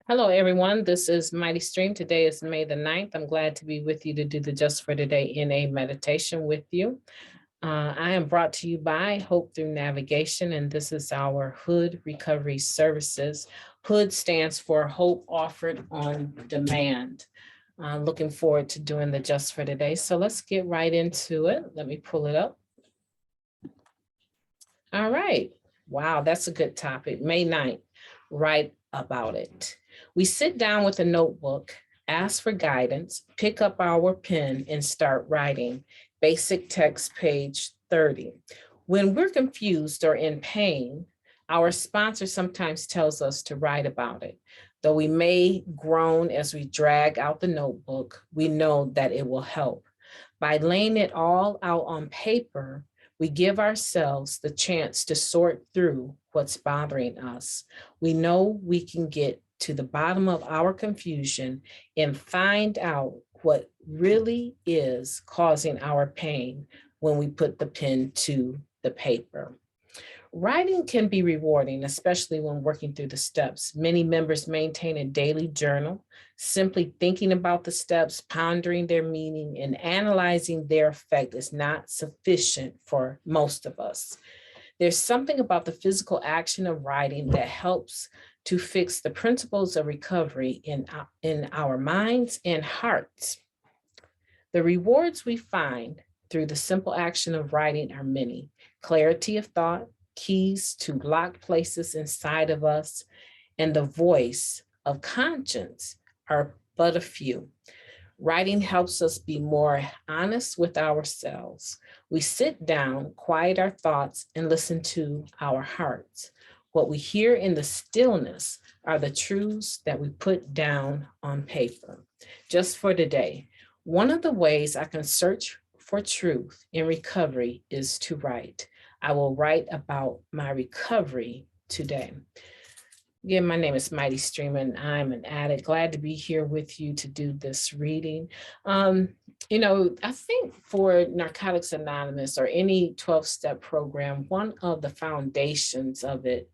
Hello, everyone. This is MightyStream. Today is May the 9th. I'm glad to be with you to do the Just for Today NA meditation with you. I am brought to you by Hope Through Navigation, and this is our H.O.O.D Recovery Services. H.O.O.D stands for Hope Offered on Demand. Looking forward to doing the Just for Today. So let's get right into it. Let me pull it up. All right. Wow, that's a good topic. May 9th, write about it. We sit down with a notebook, ask for guidance, pick up our pen and start writing. Basic text, page 30. When we're confused or in pain, our sponsor sometimes tells us to write about it. Though we may groan as we drag out the notebook, we know that it will help. By laying it all out on paper, we give ourselves the chance to sort through what's bothering us. We know we can get to the bottom of our confusion and find out what really is causing our pain when we put the pen to the paper. Writing can be rewarding, especially when working through the steps. Many members maintain a daily journal. Simply thinking about the steps, pondering their meaning, and analyzing their effect is not sufficient for most of us. There's something about the physical action of writing that helps to fix the principles of recovery in our minds and hearts. The rewards we find through the simple action of writing are many. Clarity of thought, keys to locked places inside of us, and the voice of conscience are but a few. Writing helps us be more honest with ourselves. We sit down, quiet our thoughts, and listen to our hearts. What we hear in the stillness are the truths that we put down on paper. Just for today, one of the ways I can search for truth in recovery is to write. I will write about my recovery today. Again, my name is MightyStream and I'm an addict. Glad to be here with you to do this reading. I think for Narcotics Anonymous or any 12-step program, one of the foundations of it,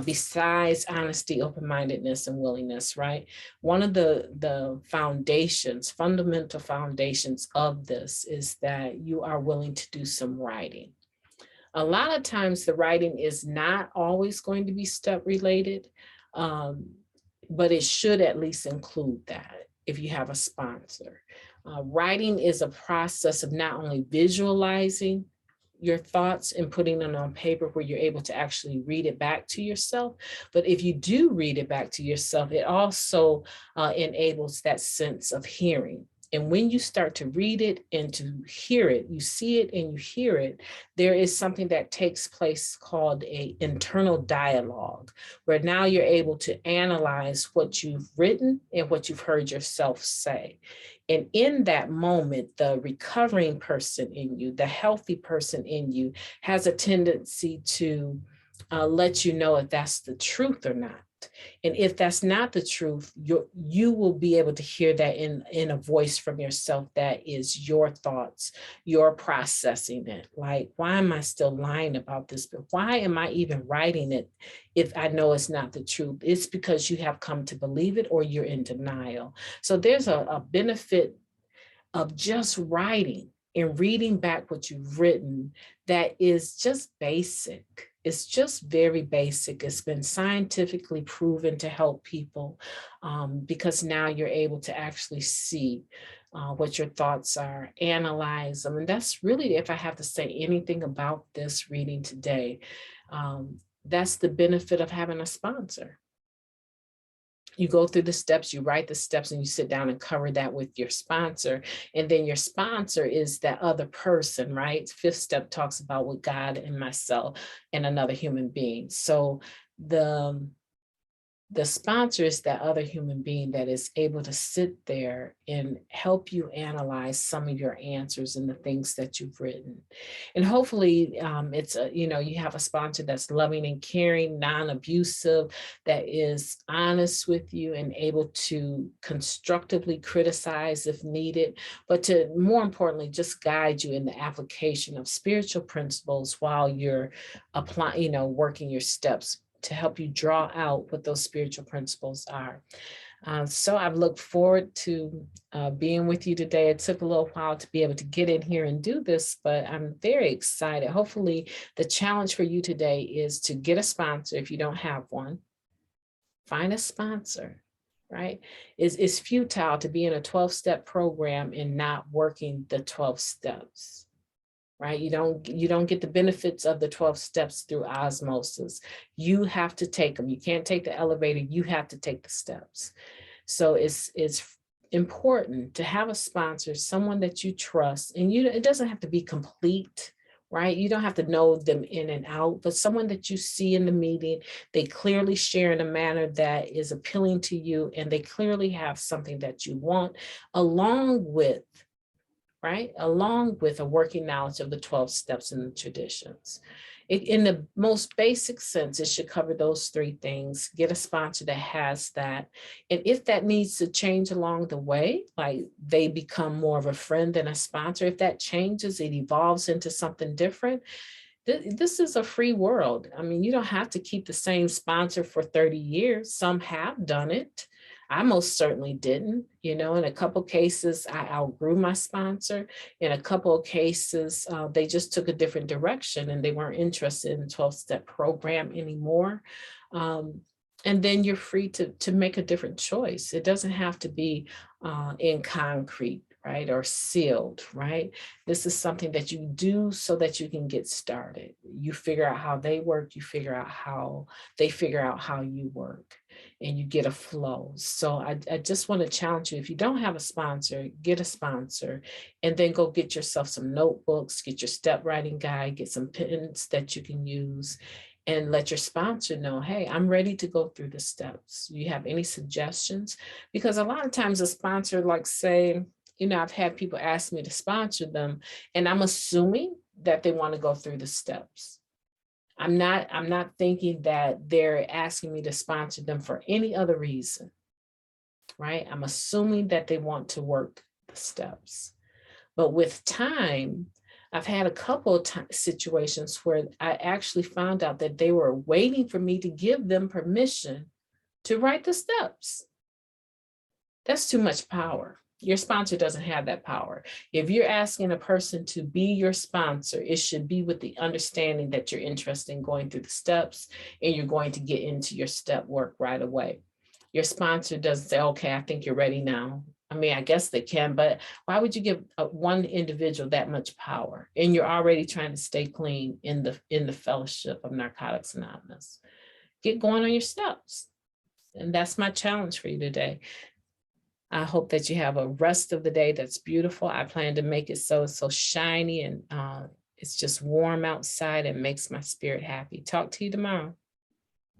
besides honesty, open-mindedness, and willingness, right? One of the foundations, fundamental foundations of this is that you are willing to do some writing. A lot of times the writing is not always going to be step related, but it should at least include that if you have a sponsor. Writing is a process of not only visualizing your thoughts and putting them on paper where you're able to actually read it back to yourself. But if you do read it back to yourself, it also enables that sense of hearing. And when you start to read it and to hear it, you see it and you hear it, there is something that takes place called an internal dialogue, where now you're able to analyze what you've written and what you've heard yourself say. And in that moment, the recovering person in you, the healthy person in you, has a tendency to let you know if that's the truth or not. And if that's not the truth, you will be able to hear that in a voice from yourself that is your thoughts, you're processing it. Like, why am I still lying about this? But why am I even writing it if I know it's not the truth? It's because you have come to believe it or you're in denial. So there's a benefit of just writing and reading back what you've written that is just basic. It's just very basic. It's been scientifically proven to help people because now you're able to actually see what your thoughts are, analyze them. And that's really, if I have to say anything about this reading today, that's the benefit of having a sponsor. You go through the steps, you write the steps, and you sit down and cover that with your sponsor. And then your sponsor is that other person, right? Fifth step talks about with God and myself and another human being. So the sponsor is that other human being that is able to sit there and help you analyze some of your answers and the things that you've written. And hopefully you have a sponsor that's loving and caring, non-abusive, that is honest with you and able to constructively criticize if needed, but to more importantly, just guide you in the application of spiritual principles while you're applying, working your steps to help you draw out what those spiritual principles are. So I've looked forward to being with you today. It took a little while to be able to get in here and do this, but I'm very excited. Hopefully the challenge for you today is to get a sponsor if you don't have one. Find a sponsor, right? It's futile to be in a 12-step program and not working the 12 steps, right? You don't get the benefits of the 12 steps through osmosis. You have to take them. You can't take the elevator. You have to take the steps. So it's important to have a sponsor, someone that you trust, and it doesn't have to be complete, right? You don't have to know them in and out, but someone that you see in the meeting, they clearly share in a manner that is appealing to you, and they clearly have something that you want, along with, right? Along with a working knowledge of the 12 steps and the traditions. In the most basic sense, it should cover those three things. Get a sponsor that has that. And if that needs to change along the way, like they become more of a friend than a sponsor, if that changes, it evolves into something different, this is a free world. I mean, you don't have to keep the same sponsor for 30 years. Some have done it. I most certainly didn't. In a couple cases, I outgrew my sponsor. In a couple of cases, they just took a different direction and they weren't interested in the 12-step program anymore. And then you're free to make a different choice. It doesn't have to be in concrete, right? Or sealed, right? This is something that you do so that you can get started. You figure out how they work, you figure out how they figure out how you work, and you get a flow. So I just want to challenge you, if you don't have a sponsor, get a sponsor, and then go get yourself some notebooks, get your step writing guide, get some pens that you can use, and let your sponsor know, hey, I'm ready to go through the steps. You have any suggestions? Because a lot of times a sponsor, like say, I've had people ask me to sponsor them, and I'm assuming that they want to go through the steps. I'm not thinking that they're asking me to sponsor them for any other reason, right? I'm assuming that they want to work the steps. But with time, I've had a couple of situations where I actually found out that they were waiting for me to give them permission to write the steps. That's too much power. Your sponsor doesn't have that power. If you're asking a person to be your sponsor, it should be with the understanding that you're interested in going through the steps and you're going to get into your step work right away. Your sponsor doesn't say, okay, I think you're ready now. I mean, I guess they can, but why would you give one individual that much power? And you're already trying to stay clean in the fellowship of Narcotics Anonymous. Get going on your steps. And that's my challenge for you today. I hope that you have a rest of the day that's beautiful. I plan to make it so it's so shiny and it's just warm outside and makes my spirit happy. Talk to you tomorrow.